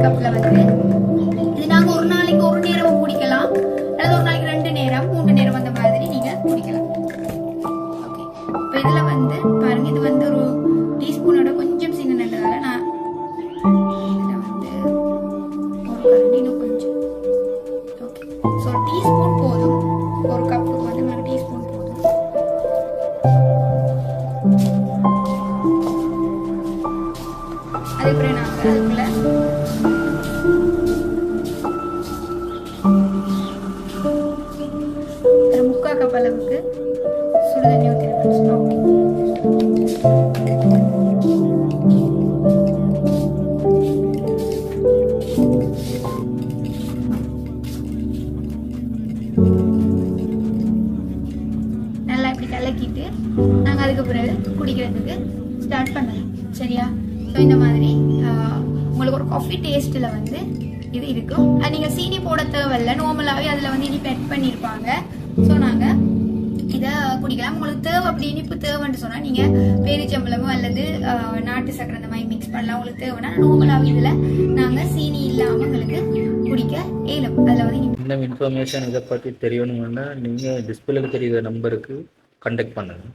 கப்பில் வந்து இது நாங்கள் ஒரு நாளைக்கு ஒரு நேரம் குடிக்கலாம், அல்லது ஒரு நாளைக்கு 2 நேரம் 3 நேரம் அந்த மாதிரி நீங்கள் குடிக்கலாம். ஓகே, இப்போ இதில் வந்து பாருங்க, இது வந்து ஒரு டீஸ்பூனோட கொஞ்சம் சின்னதால நான் இதில் வந்து ஒரு கரண்டி இன்னும் கொஞ்சம். ஓகே, ஸோ டீஸ்பூன் போதும், ஒரு கப்புக்கு வந்து உங்களுக்கு டீஸ்பூன் போதும். அதுக்கப்புறம் நாங்கள் அதுக்குள்ள ஒரு 3/4 கப் அளவுக்கு சுடுதண்ணி ஊற்றிடுவேன். ஓகே, நல்லா இப்படி கலக்கிட்டு நாங்கள் அதுக்கு பிறகு குடிக்கிறதுக்கு ஸ்டார்ட் பண்ணலாம். சரியா? ஸோ இந்த மாதிரி உங்களுக்கு ஒரு காஃபி டேஸ்ட்டில் வந்து இது இருக்கும். அது நீங்கள் சீனி போட தேவையில்லை, நார்மலாகவே அதில் வந்து இனிப்பு ஆட் பண்ணியிருப்பாங்க. ஸோ நாங்கள் இதை குடிக்கலாம். உங்களுக்கு தேவை அப்படி இனிப்பு தேவைன்னு சொன்னால் நீங்கள் பேரிச்சம்பழமோ அல்லது நாட்டு சக்கரை அந்த மாதிரி மிக்ஸ் பண்ணலாம். உங்களுக்கு தேவைன்னா நார்மலாகவே இதில் நாங்கள் சீனி இல்லாமல் உங்களுக்கு குடிக்க இயலும். அதில் வந்து இன்னும் இன்ஃபர்மேஷன் இதை பற்றி தெரியணும்னா நீங்கள் டிஸ்பிளேல தெரியுற நம்பருக்கு கான்டாக்ட் பண்ணுங்கள்.